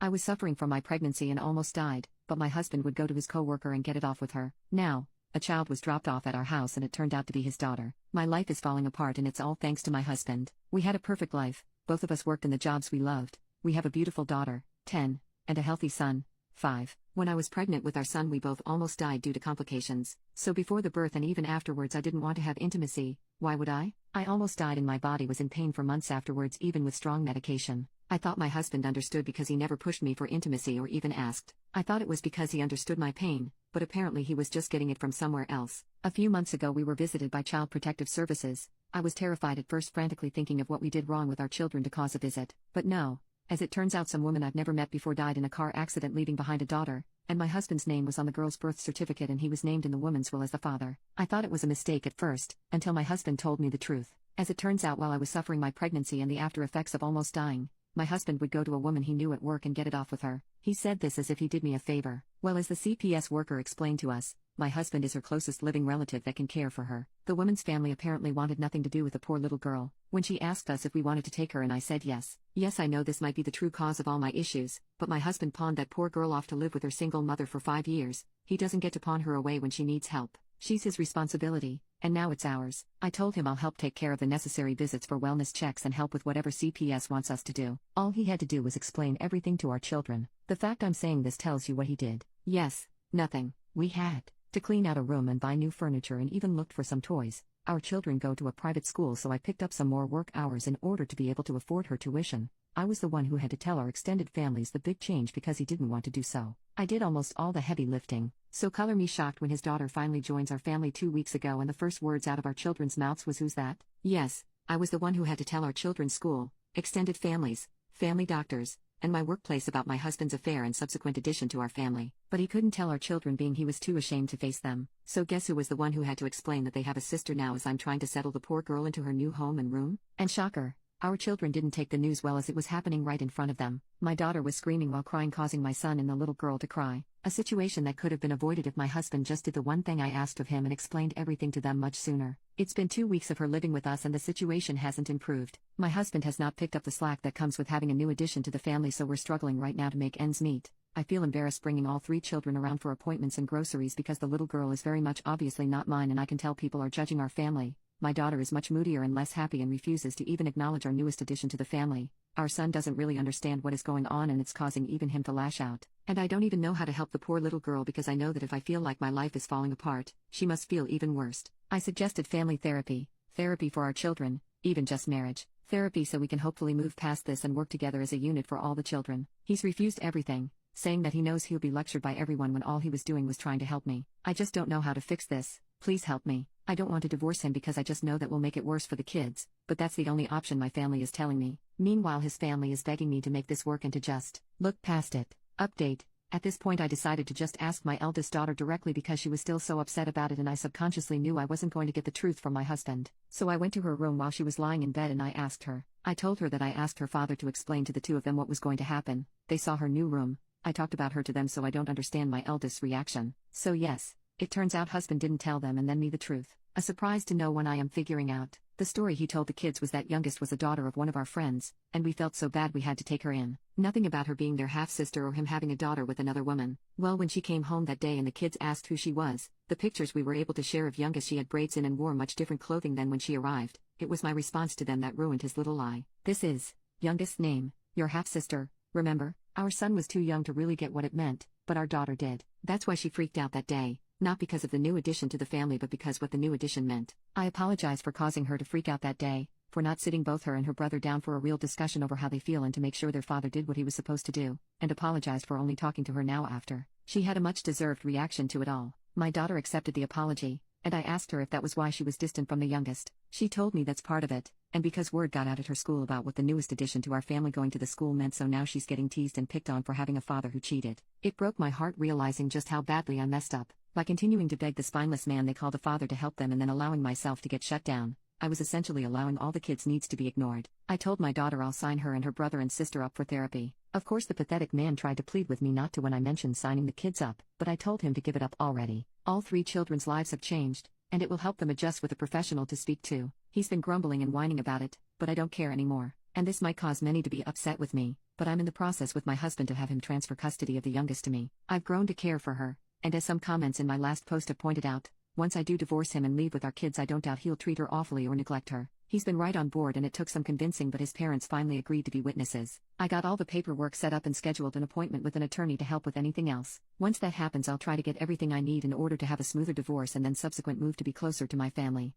I was suffering from my pregnancy and almost died, but my husband would go to his coworker and get it off with her. Now, a child was dropped off at our house and it turned out to be his daughter. My life is falling apart and it's all thanks to my husband. We had a perfect life, both of us worked in the jobs we loved. We have a beautiful daughter, 10, and a healthy son, 5. When I was pregnant with our son we both almost died due to complications. So before the birth and even afterwards I didn't want to have intimacy. Why would I? I almost died and my body was in pain for months afterwards even with strong medication. I thought my husband understood because he never pushed me for intimacy or even asked. I thought it was because he understood my pain, but apparently he was just getting it from somewhere else. A few months ago we were visited by Child Protective Services. I was terrified at first, frantically thinking of what we did wrong with our children to cause a visit. But no. As it turns out, some woman I've never met before died in a car accident leaving behind a daughter, and my husband's name was on the girl's birth certificate and he was named in the woman's will as the father. I thought it was a mistake at first, until my husband told me the truth. As it turns out, while I was suffering my pregnancy and the after effects of almost dying, my husband would go to a woman he knew at work and get it off with her. He said this as if he did me a favor. Well, as the CPS worker explained to us, my husband is her closest living relative that can care for her. The woman's family apparently wanted nothing to do with the poor little girl. When she asked us if we wanted to take her, and I said yes. Yes, I know this might be the true cause of all my issues, but my husband pawned that poor girl off to live with her single mother for 5 years. He doesn't get to pawn her away when she needs help. She's his responsibility, and now it's ours. I told him I'll help take care of the necessary visits for wellness checks and help with whatever CPS wants us to do. All he had to do was explain everything to our children. The fact I'm saying this tells you what he did. Yes, nothing. We had to clean out a room and buy new furniture and even looked for some toys. Our children go to a private school, so I picked up some more work hours in order to be able to afford her tuition. I was the one who had to tell our extended families the big change because he didn't want to do so. I did almost all the heavy lifting. So color me shocked when his daughter finally joins our family 2 weeks ago and the first words out of our children's mouths was, "Who's that?" Yes, I was the one who had to tell our children's school, extended families, family doctors, and my workplace about my husband's affair and subsequent addition to our family. But he couldn't tell our children, being he was too ashamed to face them. So guess who was the one who had to explain that they have a sister now as I'm trying to settle the poor girl into her new home and room? And shocker, our children didn't take the news well as it was happening right in front of them. My daughter was screaming while crying, causing my son and the little girl to cry. A situation that could have been avoided if my husband just did the one thing I asked of him and explained everything to them much sooner. It's been 2 weeks of her living with us and the situation hasn't improved. My husband has not picked up the slack that comes with having a new addition to the family, so we're struggling right now to make ends meet. I feel embarrassed bringing all 3 children around for appointments and groceries because the little girl is very much obviously not mine, and I can tell people are judging our family. My daughter is much moodier and less happy and refuses to even acknowledge our newest addition to the family. Our son doesn't really understand what is going on and it's causing even him to lash out. And I don't even know how to help the poor little girl because I know that if I feel like my life is falling apart, she must feel even worse. I suggested family therapy, therapy for our children, even just marriage therapy, so we can hopefully move past this and work together as a unit for all the children. He's refused everything, saying that he knows he'll be lectured by everyone when all he was doing was trying to help me. I just don't know how to fix this. Please help me. I don't want to divorce him because I just know that will make it worse for the kids, but that's the only option my family is telling me. Meanwhile, his family is begging me to make this work and to just look past it. Update. At this point I decided to just ask my eldest daughter directly because she was still so upset about it and I subconsciously knew I wasn't going to get the truth from my husband. So I went to her room while she was lying in bed and I asked her. I told her that I asked her father to explain to the two of them what was going to happen. They saw her new room. I talked about her to them, so I don't understand my eldest's reaction. So yes, it turns out husband didn't tell them and then me the truth. A surprise to no one, I am figuring out. The story he told the kids was that youngest was a daughter of one of our friends, and we felt so bad we had to take her in. Nothing about her being their half-sister or him having a daughter with another woman. Well, when she came home that day and the kids asked who she was, the pictures we were able to share of youngest, she had braids in and wore much different clothing than when she arrived. It was my response to them that ruined his little lie. This is youngest's name, your half-sister, remember? Our son was too young to really get what it meant, but our daughter did. That's why she freaked out that day. Not because of the new addition to the family, but because what the new addition meant. I apologize for causing her to freak out that day, for not sitting both her and her brother down for a real discussion over how they feel and to make sure their father did what he was supposed to do, and apologized for only talking to her now after. She had a much deserved reaction to it all. My daughter accepted the apology, and I asked her if that was why she was distant from the youngest. She told me that's part of it, and because word got out at her school about what the newest addition to our family going to the school meant, so now she's getting teased and picked on for having a father who cheated. It broke my heart realizing just how badly I messed up. By continuing to beg the spineless man they called a father to help them and then allowing myself to get shut down, I was essentially allowing all the kids' needs to be ignored. I told my daughter I'll sign her and her brother and sister up for therapy. Of course the pathetic man tried to plead with me not to when I mentioned signing the kids up, but I told him to give it up already. All 3 children's lives have changed, and it will help them adjust with a professional to speak to. He's been grumbling and whining about it, but I don't care anymore, and this might cause many to be upset with me. but I'm in the process with my husband to have him transfer custody of the youngest to me. I've grown to care for her, and as some comments in my last post have pointed out, once I do divorce him and leave with our kids, I don't doubt he'll treat her awfully or neglect her. He's been right on board, and it took some convincing, but his parents finally agreed to be witnesses. I got all the paperwork set up and scheduled an appointment with an attorney to help with anything else. Once that happens, I'll try to get everything I need in order to have a smoother divorce and then subsequent move to be closer to my family.